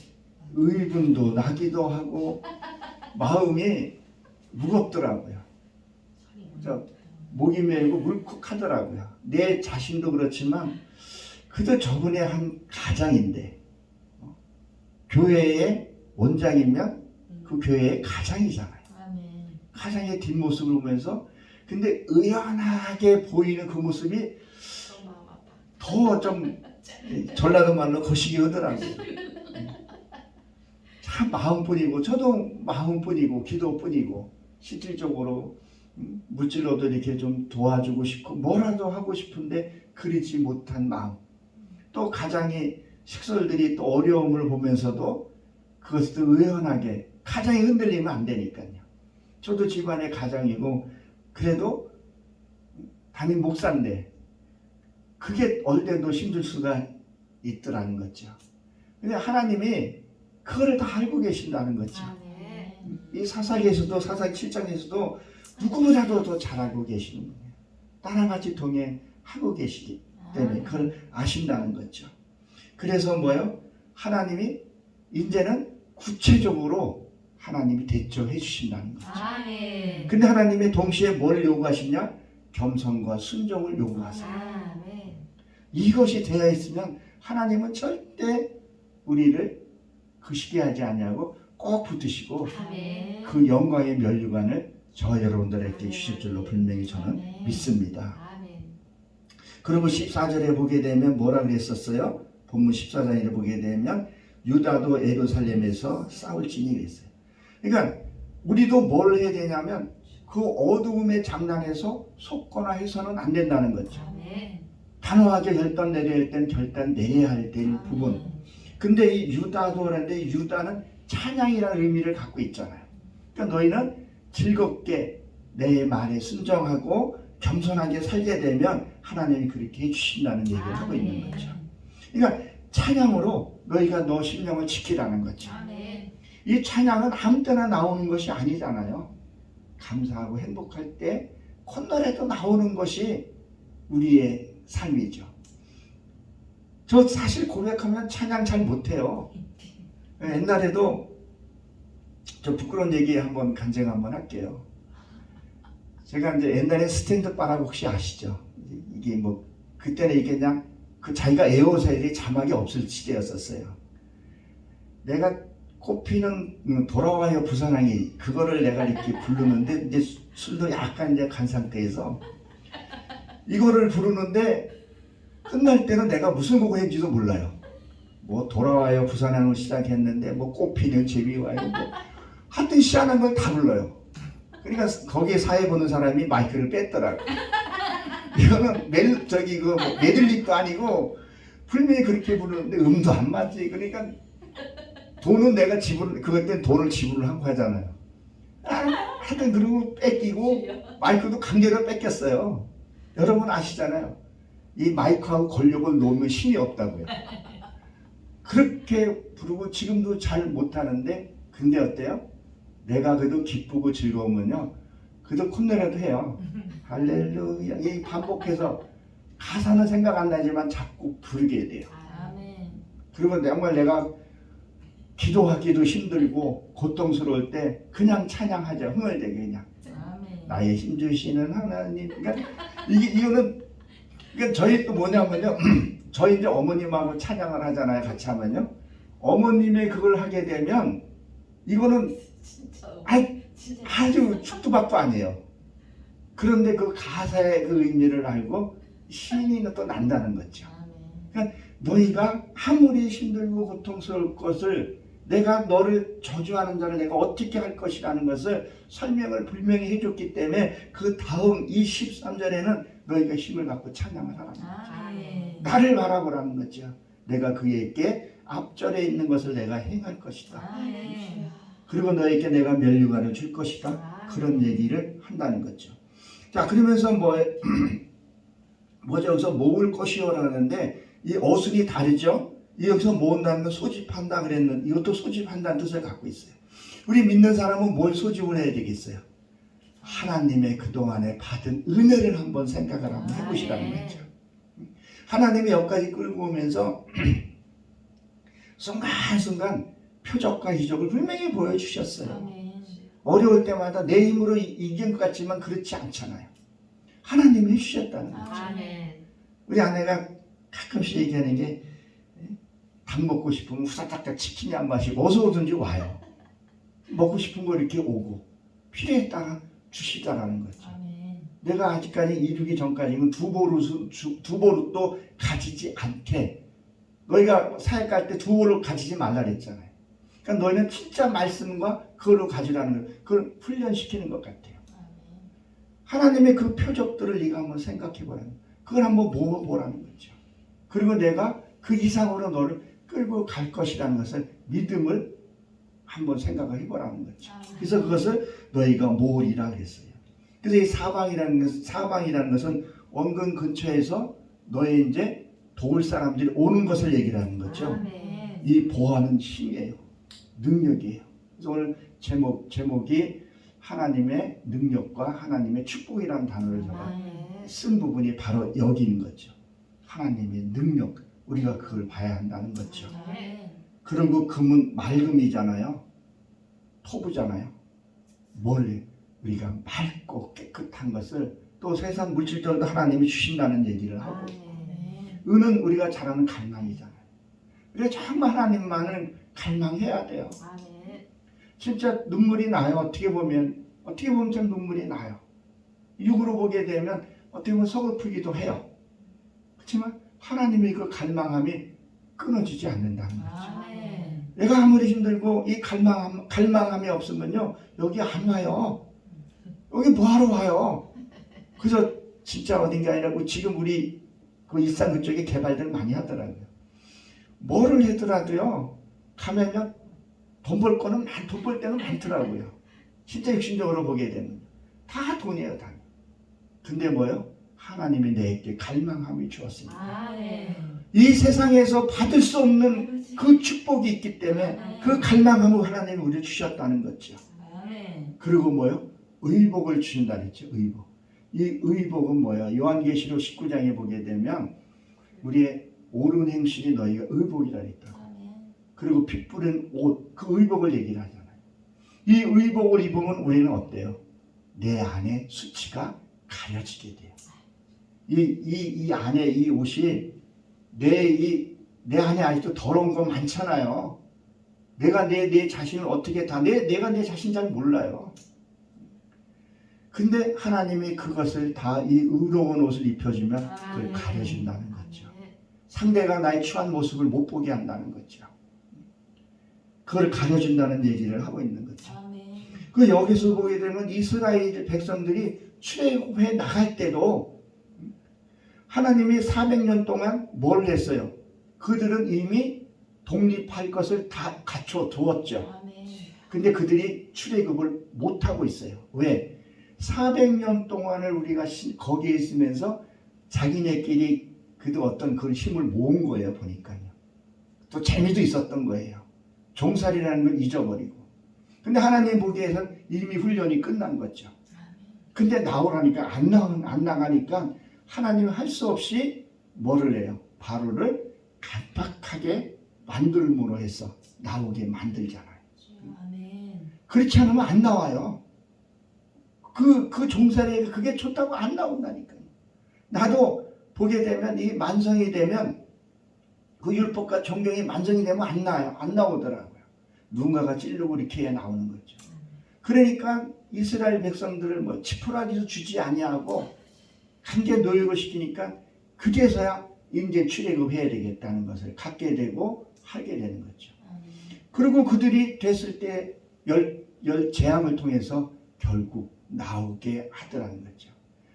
의분도 나기도 하고 마음이 무겁더라고요. 목이 메이고 물컥하더라고요. 내 자신도 그렇지만 그저 저분의 한 가장인데 교회의 원장이면 그 교회의 가장이잖아요. 가장의 뒷모습을 보면서 근데 의연하게 보이는 그 모습이 더 좀 전라도 말로 거시기 하더라고요. 참 마음뿐이고 저도 마음뿐이고 기도뿐이고 실질적으로 물질로도 이렇게 좀 도와주고 싶고 뭐라도 하고 싶은데 그리지 못한 마음, 또 가장의 식솔들이 또 어려움을 보면서도 그것도 의연하게, 가장이 흔들리면 안 되니까요. 저도 집안의 가장이고 그래도 담임 목사인데 그게 어떨 때도 힘들 수가 있더라는 거죠. 근데 하나님이 그거를 다 알고 계신다는 거죠. 이 사사기에서도, 사사기 7장에서도 누구보다도 더 잘 알고 계시는 거예요. 나랑 같이 동행하고 계시기 때문에 그걸 아신다는 거죠. 그래서 뭐예요? 하나님이 이제는 구체적으로 하나님이 대처해 주신다는 거죠. 근데 하나님이 동시에 뭘 요구하시냐? 겸손과 순종을 요구하세요. 이것이 되어 있으면 하나님은 절대 우리를 그시기 하지 아니하고 꼭 붙으시고 그 영광의 면류관을 저 여러분들에게 주실 줄로 분명히 저는 믿습니다. 그리고 14절에 보게 되면 뭐라 그랬었어요? 본문 14장에 보게 되면 유다도 예루살렘에서 싸울지니 그랬어요. 그러니까 우리도 뭘 해야 되냐면 그 어두움의 장난에서 속거나 해서는 안 된다는 거죠. 아멘. 단호하게 결단 내려야 할 땐 결단 내려야 할 때는 부분. 근데 이 유다도 그런데 유다는 찬양이라는 의미를 갖고 있잖아요. 그러니까 너희는 즐겁게 내 말에 순종하고 겸손하게 살게 되면 하나님이 그렇게 해주신다는 얘기를 하고 있는 거죠. 그러니까 찬양으로 너희가 너 심령을 지키라는 거죠. 아멘. 이 찬양은 아무 때나 나오는 것이 아니잖아요. 감사하고 행복할 때 콧노래도 나오는 것이 우리의 삶이죠. 저 사실 고백하면 찬양 잘 못해요. 옛날에도 저 부끄러운 얘기 한번 간증 한번 할게요. 제가 이제 옛날에 스탠드 바라고 혹시 아시죠? 이게 뭐 그때는 이게 그냥 그 자기가 에어셀이 자막이 없을 시대였었어요. 내가 꼽히는 돌아와요 부산항이 그거를 내가 이렇게 부르는데 이제 술도 약간 이제 간 상태에서 이거를 부르는데 끝날 때는 내가 무슨 곡을 했는지도 몰라요. 뭐 돌아와요 부산항을 시작했는데 뭐 꽃피는 제비 와요 뭐 하여튼 시원한 걸 다 불러요. 그러니까 거기에 사회 보는 사람이 마이크를 뺐더라고. 이거는 뭐 메들리도 아니고 분명히 그렇게 부르는데 음도 안 맞지. 그러니까 돈은 내가 그것 때는 돈을 지불을 하고 하잖아요. 하여튼 그리고 뺏기고 마이크도 강제로 뺏겼어요. 여러분 아시잖아요. 이 마이크하고 권력을 놓으면 힘이 없다고요. 그렇게 부르고 지금도 잘 못하는데 근데 어때요? 내가 그래도 기쁘고 즐거우면요 그래도 콧노래도 해요. 할렐루야 이 반복해서 가사는 생각 안 나지만 자꾸 부르게 돼요. 아멘. 그리고 정말 내가 기도하기도 힘들고 고통스러울 때 그냥 찬양하자. 흥을 내게 그냥 아멘. 나의 힘 주시는 하나님. 그러니까 이거는 그러니까 저희 또 뭐냐면요 저희 이제 어머님하고 찬양을 하잖아요. 같이 하면요 어머님의 그걸 하게 되면 이거는 아주 축도밥도 아니에요. 그런데 그 가사의 그 의미를 알고 신이 또 난다는 거죠. 그러니까 너희가 아무리 힘들고 고통스러울 것을 내가 너를 저주하는 자를 내가 어떻게 할 것이라는 것을 설명을 분명히 해줬기 때문에 그 다음 이 13절에는 너희가 힘을 갖고 찬양을 하라는 거죠. 나를 바라보라는 거죠. 내가 그에게 앞절에 있는 것을 내가 행할 것이다. 그리고 너에게 내가 면류관을 줄 것이다. 그런 얘기를 한다는 거죠. 자 그러면서 뭐죠? 여기서 모을 것이요라는데 이 어순이 다르죠. 여기서 모은다는 건 소집한다 그랬는데 이것도 소집한다는 뜻을 갖고 있어요. 우리 믿는 사람은 뭘 소집을 해야 되겠어요? 하나님의 그동안에 받은 은혜를 한번 생각을 한번 해보시라는 거죠. 하나님이 여기까지 끌고 오면서 순간순간 표적과 기적을 분명히 보여주셨어요. 어려울 때마다 내 힘으로 이긴 것 같지만 그렇지 않잖아요. 하나님이 해주셨다는 거죠. 우리 아내가 가끔씩 얘기하는 게 닭 먹고 싶으면 후다닥 치킨이 안 마시고 어디서 오든지 와요. 먹고 싶은 거 이렇게 오고 필요에 따라 주시다라는 거죠. 내가 아직까지 이루기 전까지는 두 보릇도 가지지 않게 너희가 사역 갈 때 두 보릇 가지지 말라 그랬잖아요. 그러니까 너희는 진짜 말씀과 그걸로 가지라는 걸 그걸 훈련시키는 것 같아요. 하나님의 그 표적들을 네가 한번 생각해보라는 거예요. 그걸 한번 모아보라는 거죠. 그리고 내가 그 이상으로 너를 끌고 갈 것이라는 것을 믿음을 한번 생각을 해보라는 거죠. 그래서 그것을 너희가 모으리라 그랬어요. 그래서 이 사방이라는 것은 원근 근처에서 너의 이제 도울 사람들이 오는 것을 얘기하는 거죠. 이 보호하는 힘이에요. 능력이에요. 그래서 오늘 제목이 하나님의 능력과 하나님의 축복이라는 단어를 제가 쓴 부분이 바로 여기인 거죠. 하나님의 능력, 우리가 그걸 봐야 한다는 거죠. 그리고 금은 맑음이잖아요. 토부잖아요. 뭘 우리가 맑고 깨끗한 것을 또 세상 물질적으로 하나님이 주신다는 얘기를 하고 은은 우리가 잘 아는 갈망이잖아요. 우리가 정말 하나님만을 갈망해야 돼요. 진짜 눈물이 나요. 어떻게 보면 참 눈물이 나요. 육으로 보게 되면 어떻게 보면 서글프기도 해요. 그렇지만 하나님의 그 갈망함이 끊어지지 않는다는 거죠. 내가 아무리 힘들고 이 갈망함이 없으면요 여기 안 와요. 여기 뭐하러 와요? 그래서 진짜 어딘가 아니라고 지금 우리 그 일산 그쪽에 개발들 많이 하더라고요. 뭐를 하더라도요, 가면요, 돈 벌 거는 돈 벌 때는 많더라고요. 진짜 육신적으로 보게 되면. 다 돈이에요, 다. 근데 뭐요? 하나님이 내게 갈망함이 주었습니다. 이 세상에서 받을 수 없는 그 축복이 있기 때문에 그 갈망함을 하나님이 우리를 주셨다는 거죠. 그리고 뭐요? 의복을 주신다 그랬죠. 의복. 이 의복은 뭐예요? 요한계시록 19장에 보게 되면 우리의 옳은 행실이 너희가 의복이라 했다. 그리고 피 뿌린 옷, 그 의복을 얘기를 하잖아요. 이 의복을 입으면 우리는 어때요? 내 안에 수치가 가려지게 돼요. 이 안에 이 옷이 내 안에 아직도 더러운 거 많잖아요. 내가 내 자신을 어떻게 내가 내 자신 잘 몰라요. 근데 하나님이 그것을 다 이 의로운 옷을 입혀주면 그걸 가려준다는 거죠. 상대가 나의 추한 모습을 못 보게 한다는 거죠. 그걸 가려준다는 얘기를 하고 있는 거죠. 그 여기서 보게 되면 이스라엘 백성들이 출애굽해 나갈 때도 하나님이 400년 동안 뭘 했어요? 그들은 이미 독립할 것을 다 갖춰 두었죠. 근데 그들이 출애굽을 못하고 있어요. 왜? 400년 동안을 우리가 거기에 있으면서 자기네끼리 그도 어떤 그 힘을 모은 거예요. 보니까요. 또 재미도 있었던 거예요. 종살이라는 걸 잊어버리고. 근데 하나님 보기에선 이미 훈련이 끝난 거죠. 근데 나오라니까 안 나가니까 하나님은 할 수 없이 뭐를 해요? 바로를 강박하게 만들므로 해서 나오게 만들잖아요. 그렇지 않으면 안 나와요. 그 종살이가 그게 좋다고 안 나온다니까요. 나도 보게 되면 이 만성이 되면 그 율법과 존경이 만성이 되면 안 나와요. 안 나오더라고요. 누군가가 찌르고 이렇게 해야 나오는 거죠. 그러니까 이스라엘 백성들을 뭐 지푸라기도 주지 아니하고 함께 노역을 시키니까 그제서야 이제 출애굽해야 되겠다는 것을 갖게 되고 하게 되는 거죠. 그리고 그들이 됐을 때 열 재앙을 통해서 결국 나오게 하더라는 거죠.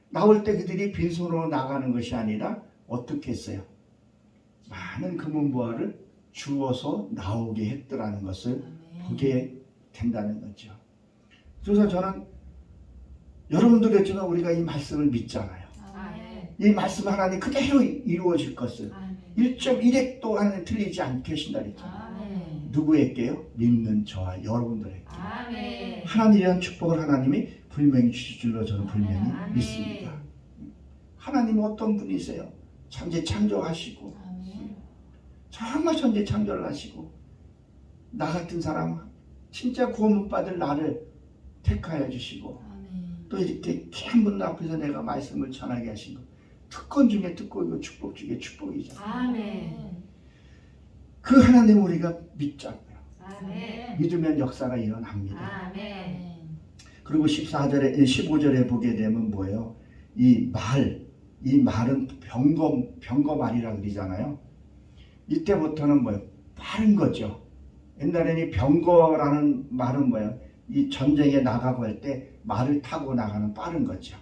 나올 때 그들이 빈손으로 나가는 것이 아니라 어떻게 했어요? 많은 금은보화를 주어서 나오게 했더라는 것을 보게 된다는 거죠. 그래서 저는 여러분도 그랬지만 우리가 이 말씀을 믿잖아요. 이 말씀 하나님 그대로 이루어질 것을 1.1핵도 하나님 틀리지 않게 하신다 그랬잖아요. 누구에게요? 믿는 저와 여러분들에게. 하나님에 대한 축복을 하나님이 분명히 주실 줄로 저는 분명히 믿습니다. 하나님은 어떤 분이세요? 천지 창조하시고 정말 천지 창조를 하시고 나 같은 사람 진짜 구원 받을 나를 택하여 주시고 또 이렇게 한 분 앞에서 내가 말씀을 전하게 하신 것 특권 중에 특권이고 축복 중에 축복이잖아요. 그 하나님 우리가 믿자고요. 믿으면 역사가 일어납니다. 그리고 15절에 보게 되면 뭐예요? 이 말은 병거말이라 그러잖아요. 이때부터는 뭐예요? 빠른 거죠. 옛날에는 병거라는 말은 뭐예요? 이 전쟁에 나가고 할 때 말을 타고 나가는 빠른 거죠.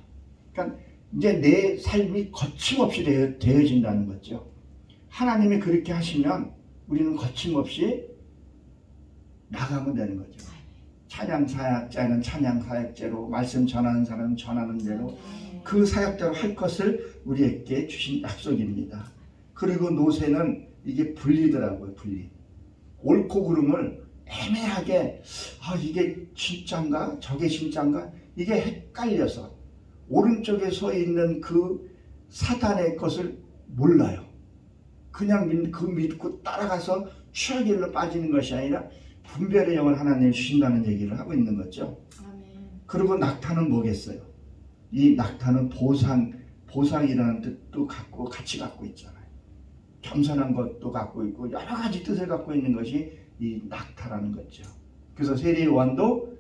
그러니까 이제 내 삶이 거침없이 되어진다는 거죠. 하나님이 그렇게 하시면 우리는 거침없이 나가면 되는 거죠. 찬양 사역자는 찬양 사역제로, 말씀 전하는 사람은 전하는 대로 그 사역대로 할 것을 우리에게 주신 약속입니다. 그리고 노새는 이게 분리더라고요. 분리. 옳고 그름을 애매하게 이게 진짠가 저게 진짠가 이게 헷갈려서 오른쪽에 서 있는 그 사단의 것을 몰라요. 그냥 믿고 따라가서 추악일로 빠지는 것이 아니라 분별의 영을 하나님 주신다는 얘기를 하고 있는 거죠. 그리고 낙타는 뭐겠어요? 이 낙타는 보상이라는 뜻도 같이 갖고 있잖아요. 겸손한 것도 갖고 있고 여러 가지 뜻을 갖고 있는 것이 이 낙타라는 거죠. 그래서 세례 요한도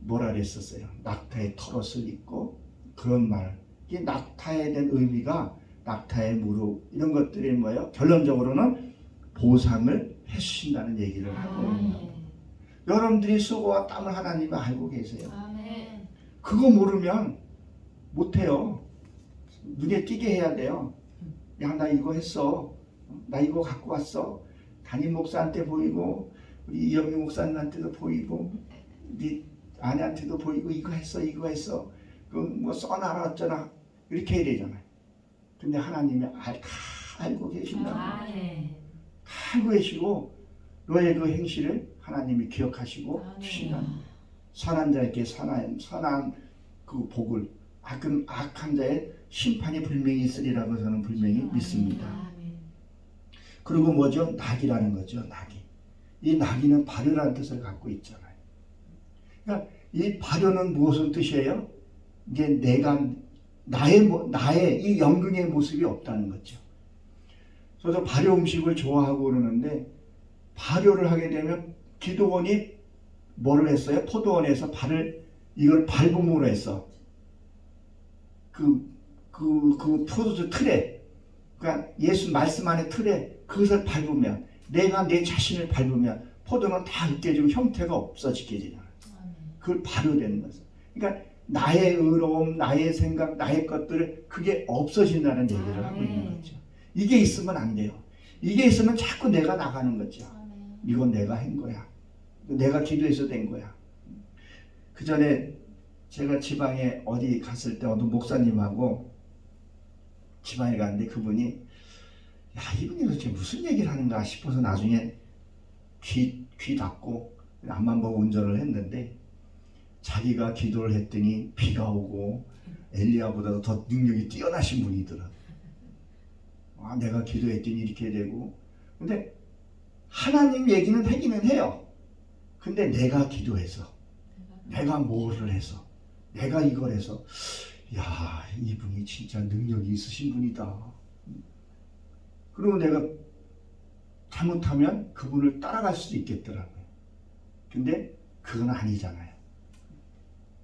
뭐라 그랬었어요? 낙타의 털옷을 입고 그런 말. 이 낙타에 대한 의미가 낙타의 무릎 이런 것들이 뭐예요? 결론적으로는 보상을 해주신다는 얘기를 하고 있는 거예요. 여러분들이 수고와 땀을 하나님은 알고 계세요. 그거 모르면 못해요. 눈에 띄게 해야 돼요. 야, 나 이거 했어. 나 이거 갖고 왔어. 담임 목사한테 보이고 우리 이영미 목사님한테도 보이고 우리 아내한테도 보이고 이거 했어 이거 했어. 그 뭐 써놔라 어쩌나 이렇게 해야 되잖아요. 근데 하나님이 다 알고 계신다. 다 알고 계시고 너의 그 행실을 하나님이 기억하시고 주시는 선한 자에게 선한 그 복을 악한 자의 심판이 분명히 있으리라고 저는 분명히 믿습니다. 그리고 뭐죠? 낙이라는 거죠. 낙이. 이 낙이는 발효라는 뜻을 갖고 있잖아요. 그러니까 이 발효는 무엇의 뜻이에요? 이게 나의 이 영광의 모습이 없다는 거죠. 저도 발효 음식을 좋아하고 그러는데 발효를 하게 되면 기도원이 뭐를 했어요? 포도원에서 이걸 밟음으로 했어. 그 포도주 틀에, 그러니까 예수 말씀 안에 틀에 그것을 밟으면, 내가 내 자신을 밟으면 포도는 다 으깨지고 형태가 없어지게 되잖아요. 그걸 발효되는 거죠. 그러니까 나의 의로움, 나의 생각, 나의 것들을 그게 없어진다는 얘기를 하고 있는 거죠. 이게 있으면 안 돼요. 이게 있으면 자꾸 내가 나가는 거죠. 이건 내가 한 거야. 내가 기도해서 된 거야. 그 전에 제가 지방에 어디 갔을 때 어떤 목사님하고 지방에 갔는데 그분이 야, 이분이 도대체 무슨 얘기를 하는가 싶어서 나중에 귀 닫고 앞만 보고 운전을 했는데 자기가 기도를 했더니 비가 오고 엘리야보다도 더 능력이 뛰어나신 분이더라. 아, 내가 기도했더니 이렇게 되고. 근데 하나님 얘기는 하기는 해요. 근데 내가 기도해서, 내가 뭐를 해서, 내가 이걸 해서, 야, 이분이 진짜 능력이 있으신 분이다. 그리고 내가 잘못하면 그분을 따라갈 수도 있겠더라고요. 근데 그건 아니잖아요.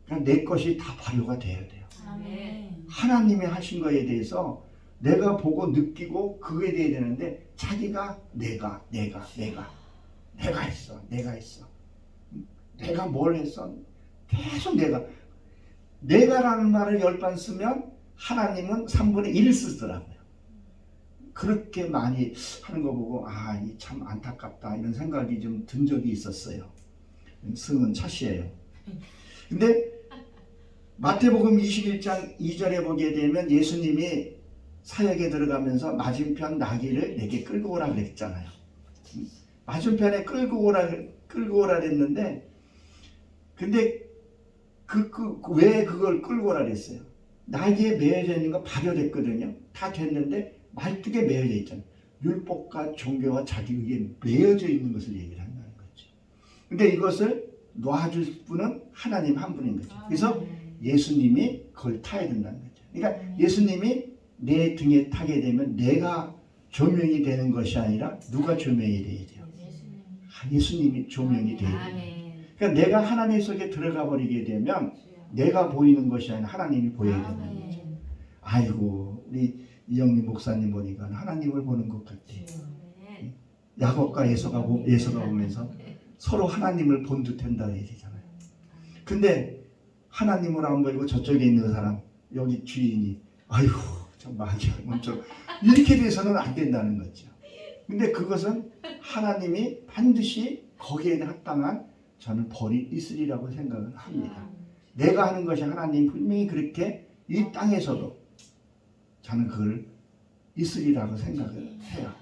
그냥 내 것이 다 발효가 돼야 돼요. 하나님이 하신 거에 대해서 내가 보고 느끼고 그거에 대해 되는데 자기가 내가 했어. 내가 뭘 했어. 계속 내가라는 말을 10번 쓰면 하나님은 3분의 1을 쓰더라고요. 그렇게 많이 하는 거 보고 아, 이 참 안타깝다 이런 생각이 좀 든 적이 있었어요. 승은 차시예요. 근데 마태복음 21장 2절에 보게 되면 예수님이 사역에 들어가면서 맞은편 나귀를 내게 끌고 오라 그랬잖아요. 맞은편에 끌고 오라 그랬는데 근데 왜 그걸 끌고 오라 그랬어요? 나귀에 매여져 있는 거 발효됐거든요. 다 됐는데 말뚝에 매여져 있잖아요. 율법과 종교와 자기 의에 매여져 있는 것을 얘기를 한다는 거죠. 근데 이것을 놔줄 분은 하나님 한 분인 거죠. 그래서 예수님이 그걸 타야 된다는 거죠. 그러니까 예수님이 내 등에 타게 되면 내가 조명이 되는 것이 아니라 누가 조명이 돼야 돼요? 예수님이 조명이 돼야 돼요. 그러니까 내가 하나님 속에 들어가 버리게 되면 내가 보이는 것이 아니라 하나님이 보여야 되는 거죠. 아이고 우리 이영민 목사님 보니까 하나님을 보는 것 같아요. 야곱과 예서가 보면서 서로 하나님을 본 듯 한다 얘기잖아요. 근데 하나님을 안 보이고 저쪽에 있는 사람, 여기 주인이 아이고 참 마귀야 먼저 이렇게 돼서는 안 된다는 거죠. 근데 그것은 하나님이 반드시 거기에 합당한 저는 벌이 있으리라고 생각을 합니다. 내가 하는 것이 하나님 분명히 그렇게 이 땅에서도 저는 그걸 있으리라고 생각을 해요.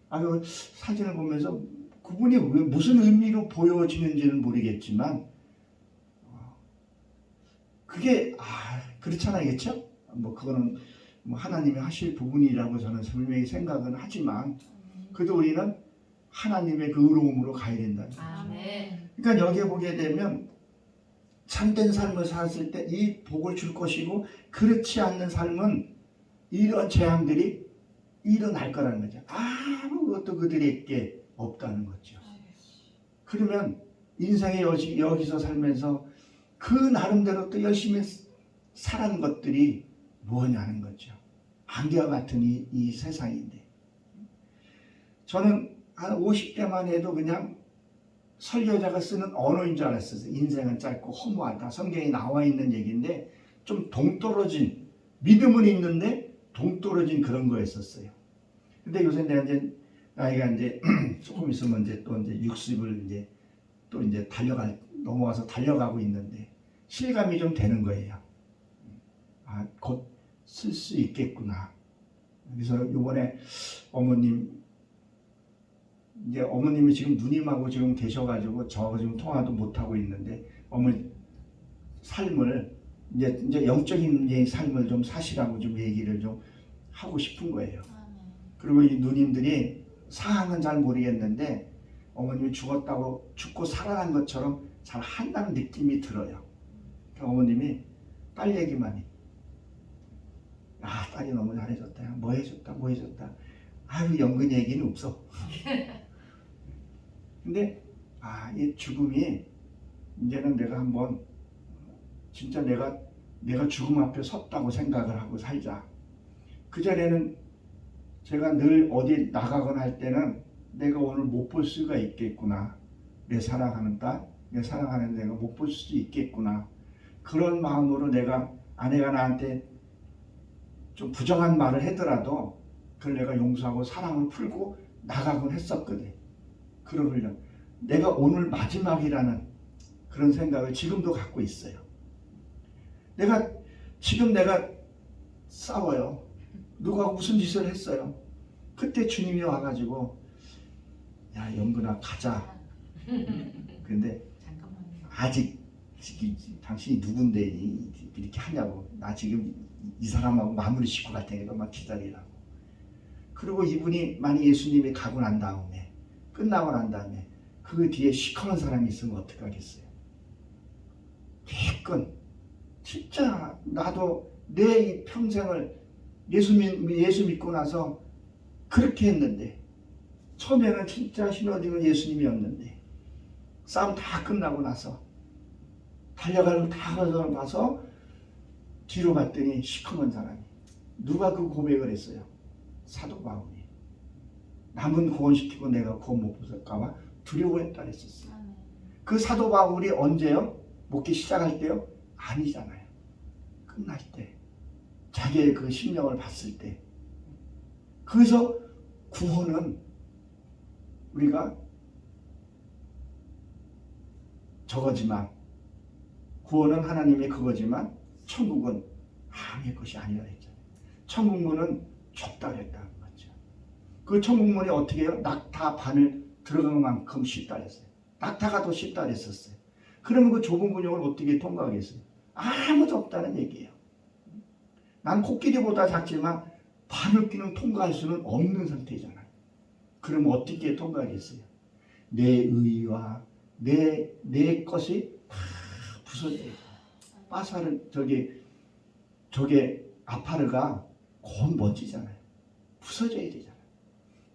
아유, 사진을 보면서 그분이 왜 무슨 의미로 보여지는지는 모르겠지만 그게 그렇잖아요, 그렇죠? 뭐 그거는 뭐 하나님이 하실 부분이라고 저는 분명히 생각은 하지만 그래도 우리는 하나님의 그 의로움으로 가야 된다는 거죠. 그러니까 여기에 보게 되면 참된 삶을 살았을 때 이 복을 줄 것이고 그렇지 않는 삶은 이런 재앙들이 일어날 거라는 거죠. 아무것도 그들에게 없다는 거죠. 그러면 인생에 여기서 살면서 그 나름대로 또 열심히 살은 것들이 뭐냐는 거죠. 안개와 같은 이 세상인데 저는 한 50대만 해도 그냥 설교자가 쓰는 언어인 줄 알았어요. 인생은 짧고 허무하다. 성경에 나와 있는 얘기인데 좀 동떨어진, 믿음은 있는데 동떨어진 그런 거였었어요. 근데 요새 내가 이제 나이가 이제 조금 있으면 이제 또 이제 60을 이제 또 이제 넘어와서 달려가고 있는데 실감이 좀 되는 거예요. 아, 곧 쓸 수 있겠구나. 그래서 이번에 어머님이 지금 누님하고 지금 계셔가지고 저 지금 통화도 못 하고 있는데 어머니 삶을 이제 영적인 삶을 좀 사시라고 좀 얘기를 좀 하고 싶은 거예요. 그리고 이 누님들이 상황은 잘 모르겠는데 어머님이 죽고 살아난 것처럼 잘 한다는 느낌이 들어요. 어머님이 딸 얘기만 해. 아, 딸이 너무 잘해줬다. 뭐 해줬다. 아유, 연근 얘기는 없어. 근데 이 죽음이 이제는 내가 한번 진짜 내가 죽음 앞에 섰다고 생각을 하고 살자. 그전에는 제가 늘 어디 나가거나 할 때는 내가 오늘 못 볼 수가 있겠구나. 내 사랑하는 딸, 내 사랑하는 내가 못 볼 수도 있겠구나. 그런 마음으로 아내가 나한테 좀 부정한 말을 하더라도 그걸 내가 용서하고 사랑을 풀고 나가곤 했었거든. 그러려면 내가 오늘 마지막이라는 그런 생각을 지금도 갖고 있어요. 지금 내가 싸워요. 누가 무슨 짓을 했어요. 그때 주님이 와가지고 야, 영근아 가자. 근데 아직 당신이 누군데 이렇게 하냐고. 나 지금 이 사람하고 마무리 짓고 갈 테니까 막 기다리라고. 그리고 이분이 만약 예수님이 가고 난 다음에 끝나고 난 다음에 그 뒤에 시커먼 사람이 있으면 어떡하겠어요. 기껏 진짜 나도 내 평생을 예수 믿고 나서 그렇게 했는데 처음에는 진짜 신어지는 예수님이었는데 싸움 다 끝나고 나서 달려가는 다 봐서 뒤로 봤더니 시커먼 사람이. 누가 그 고백을 했어요? 사도 바울이. 남은 구원시키고 내가 구원 못 받을까봐 두려워했다 그랬었어요. 그 사도 바울이 언제요? 목회 시작할 때요? 아니잖아요. 끝날 때. 자기의 그 심령을 봤을 때. 그래서 구원은 우리가 저거지만 구원은 하나님의 그거지만 천국은 하나님의 것이 아니라 했잖아요. 천국문은 좁다 그랬다는 거죠. 그 천국문이 어떻게 해요? 낙타 반을 들어간 만큼 쉽다 그랬어요. 낙타가 더 쉽다 그랬었어요. 그러면 그 좁은 군역을 어떻게 통과하겠어요? 아무도 없다는 얘기예요. 난 코끼리보다 작지만 바늘귀는 통과할 수는 없는 상태잖아요. 그럼 어떻게 통과하겠어요? 내 의와 내 것이 다 부서져요. 빠사를 저게 아파르가 곧 멋지잖아요. 부서져야 되잖아요.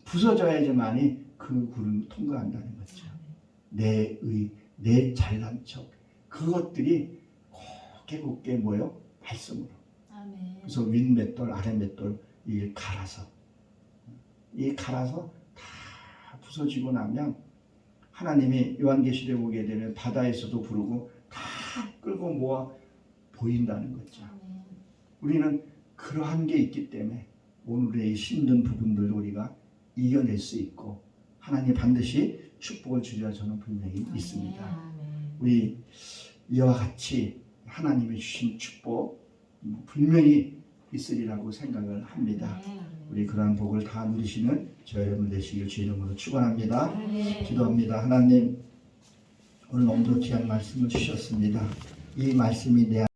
부서져야지만이 그 구름을 통과한다는 거죠. 내 잘난 척 그것들이 곱게 뭐요? 말씀으로. 그래서 윗맷돌 아랫맷돌 이 갈아서 다 부서지고 나면 하나님이 요한계시록에 보게 되면 바다에서도 부르고 다 끌고 모아 보인다는 거죠. 우리는 그러한 게 있기 때문에 오늘의 힘든 부분들을 우리가 이겨낼 수 있고 하나님 반드시 축복을 주리라 저는 분명히 믿습니다. 우리 이와 같이 하나님이 주신 축복 분명히 있으리라고 생각을 합니다. 우리 그러한 복을 다 누리시는 저 여러분 되시길 주 이름으로 축원합니다. 기도합니다. 하나님 오늘 너무도 귀한 말씀을 주셨습니다. 이 말씀이 내